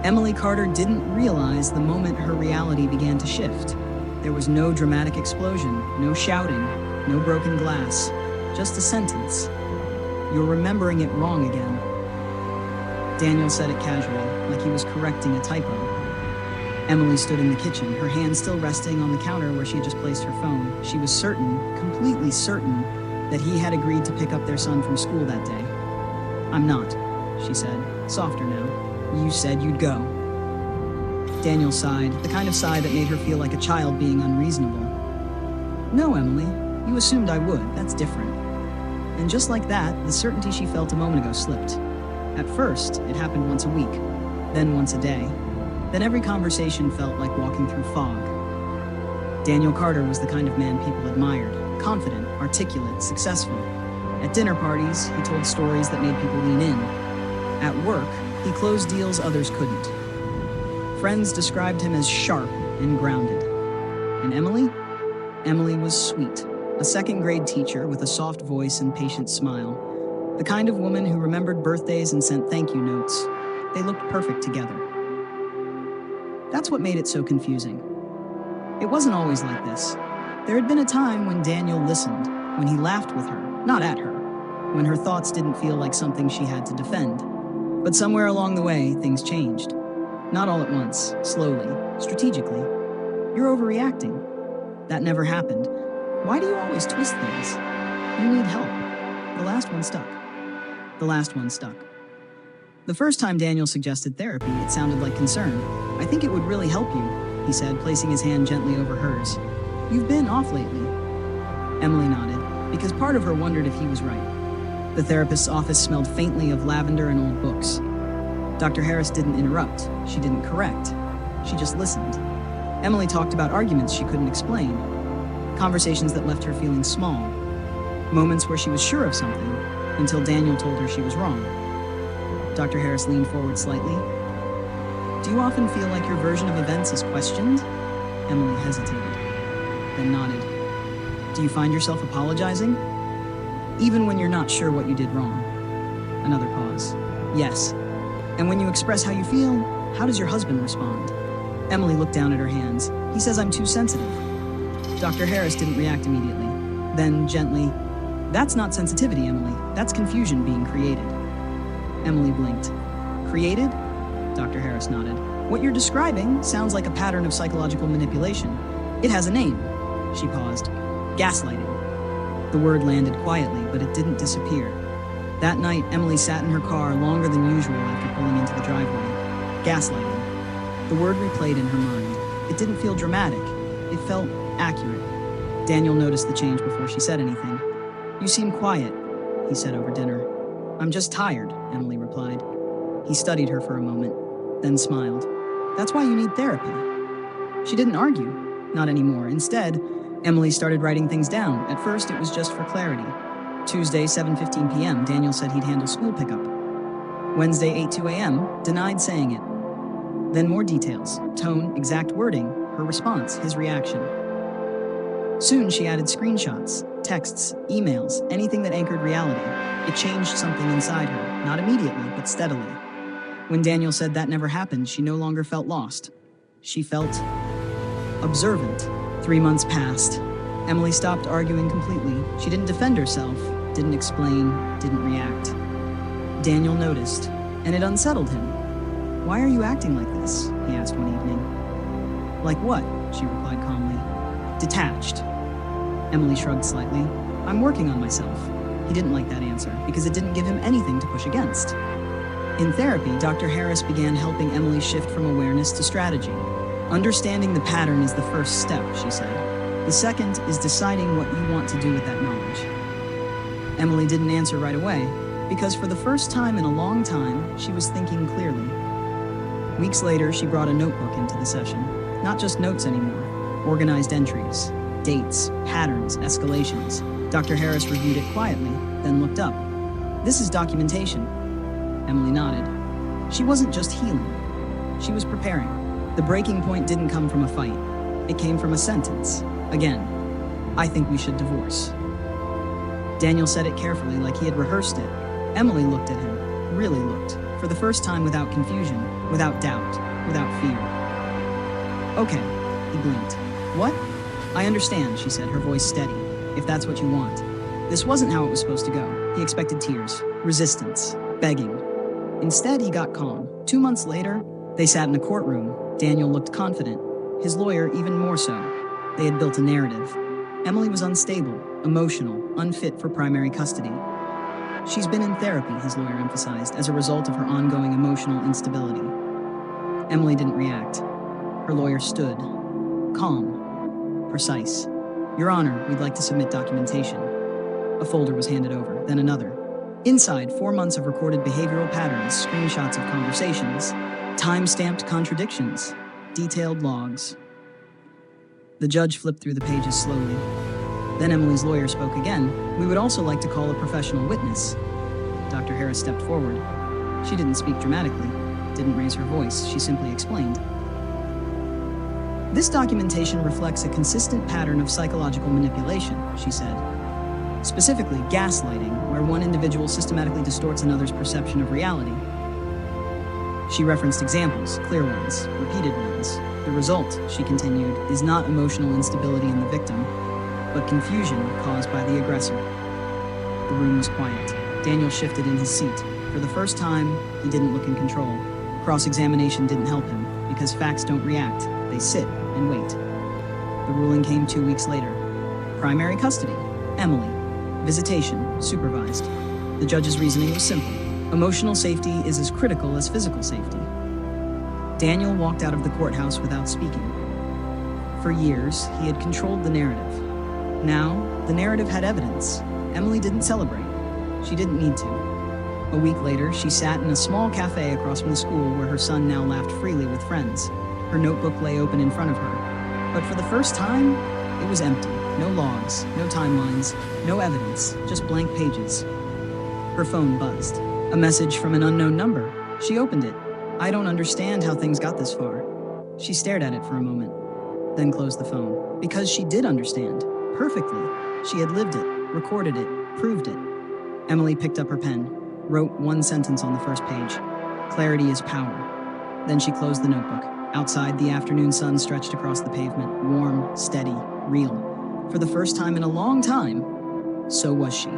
Emily Carter didn't realize the moment her reality began to shift. There was no dramatic explosion, no shouting, no broken glass, just a sentence. "You're remembering it wrong again." Daniel said it casually, like he was correcting a typo. Emily stood in the kitchen, her hand still resting on the counter where she had just placed her phone. She was certain, completely certain, that he had agreed to pick up their son from school that day. "I'm not," she said, softer now. "You said you'd go." Daniel sighed, the kind of sigh that made her feel like a child being unreasonable. "No, Emily, you assumed I would. That's different." And just like that, the certainty she felt a moment ago slipped. At first, it happened once a week, then once a day. Then every conversation felt like walking through fog. Daniel Carter was the kind of man people admired, confident, articulate, successful. At dinner parties, he told stories that made people lean in. At work, he closed deals others couldn't. Friends described him as sharp and grounded. And Emily? Emily was sweet, a second-grade teacher with a soft voice and patient smile. The kind of woman who remembered birthdays and sent thank you notes. They looked perfect together. That's what made it so confusing. It wasn't always like this. There had been a time when Daniel listened, when he laughed with her, not at her, when her thoughts didn't feel like something she had to defend. But somewhere along the way, things changed. Not all at once, slowly, strategically. "You're overreacting." "That never happened." "Why do you always twist things?" "You need help." The last one stuck. The last one stuck. The first time Daniel suggested therapy, it sounded like concern. "I think it would really help you," he said, placing his hand gently over hers. "You've been off lately." Emily nodded, because part of her wondered if he was right. The therapist's office smelled faintly of lavender and old books. Dr. Harris didn't interrupt. She didn't correct. She just listened. Emily talked about arguments she couldn't explain, conversations that left her feeling small, moments where she was sure of something, until Daniel told her she was wrong. Dr. Harris leaned forward slightly. "Do you often feel like your version of events is questioned?" Emily hesitated, then nodded. "Do you find yourself apologizing? Even when you're not sure what you did wrong?" Another pause. "Yes. And when you express how you feel, how does your husband respond?" Emily looked down at her hands. "He says I'm too sensitive." Dr. Harris didn't react immediately. Then, gently, "That's not sensitivity, Emily. That's confusion being created." Emily blinked. "Created?" Dr. Harris nodded. "What you're describing sounds like a pattern of psychological manipulation. It has a name." She paused. "Gaslighting." The word landed quietly, but it didn't disappear. That night, Emily sat in her car longer than usual after pulling into the driveway. Gaslighting. The word replayed in her mind. It didn't feel dramatic. It felt accurate. Daniel noticed the change before she said anything. "You seem quiet," he said over dinner. "I'm just tired," Emily replied. He studied her for a moment, then smiled. "That's why you need therapy." She didn't argue. Not anymore. Instead, Emily started writing things down. At first, it was just for clarity. Tuesday, 7:15 p.m., Daniel said he'd handle school pickup. Wednesday, 8:02 a.m., denied saying it. Then more details, tone, exact wording, her response, his reaction. Soon she added screenshots, texts, emails, anything that anchored reality. It changed something inside her, not immediately, but steadily. When Daniel said that never happened, she no longer felt lost. She felt observant. 3 months passed. Emily stopped arguing completely. She didn't defend herself, didn't explain, didn't react. Daniel noticed, and it unsettled him. "Why are you acting like this?" he asked one evening. "Like what?" she replied calmly. "Detached." Emily shrugged slightly. "I'm working on myself." He didn't like that answer, because it didn't give him anything to push against. In therapy, Dr. Harris began helping Emily shift from awareness to strategy. Understanding the pattern is the first step, she said. The second is deciding what you want to do with that knowledge. Emily didn't answer right away, because for the first time in a long time, she was thinking clearly. Weeks later, she brought a notebook into the session. Not just notes anymore, organized entries, dates, patterns, escalations. Dr. Harris reviewed it quietly, then looked up. "This is documentation." Emily nodded. She wasn't just healing. She was preparing. The breaking point didn't come from a fight. It came from a sentence. Again, "I think we should divorce." Daniel said it carefully, like he had rehearsed it. Emily looked at him, really looked, For the first time without confusion, without doubt, without fear. Okay, he blinked. What? I understand, she said, her voice steady. If that's what you want. This wasn't how it was supposed to go. He expected tears, resistance, begging. Instead, he got calm. 2 months later, they sat in a courtroom. Daniel looked confident. His lawyer even more so. They had built a narrative. Emily was unstable, emotional, unfit for primary custody. She's been in therapy, his lawyer emphasized, as a result of her ongoing emotional instability. Emily didn't react. Her lawyer stood, calm, precise. Your Honor, we'd like to submit documentation. A folder was handed over, then another. Inside, 4 months of recorded behavioral patterns, screenshots of conversations, time-stamped contradictions, detailed logs. The judge flipped through the pages slowly. Then Emily's lawyer spoke again. We would also like to call a professional witness. Dr. Harris stepped forward. She didn't speak dramatically, didn't raise her voice. She simply explained. This documentation reflects a consistent pattern of psychological manipulation, she said. Specifically, gaslighting, where one individual systematically distorts another's perception of reality. She referenced examples, clear ones, repeated ones. The result, she continued, is not emotional instability in the victim, but confusion caused by the aggressor. The room was quiet. Daniel shifted in his seat. For the first time, he didn't look in control. Cross-examination didn't help him, because facts don't react, they sit and wait. The ruling came 2 weeks later. Primary custody, Emily. Visitation, supervised. The judge's reasoning was simple. Emotional safety is as critical as physical safety. Daniel walked out of the courthouse without speaking. For years, he had controlled the narrative. Now, the narrative had evidence. Emily didn't celebrate. She didn't need to. A week later, she sat in a small cafe across from the school where her son now laughed freely with friends. Her notebook lay open in front of her. But for the first time, it was empty. No logs, no timelines, no evidence, just blank pages. Her phone buzzed. A message from an unknown number. She opened it. I don't understand how things got this far. She stared at it for a moment, then closed the phone. Because she did understand. Perfectly. She had lived it, recorded it, proved it. Emily picked up her pen, wrote one sentence on the first page. Clarity is power. Then she closed the notebook. Outside, the afternoon sun stretched across the pavement, warm, steady, real. For the first time in a long time, so was she.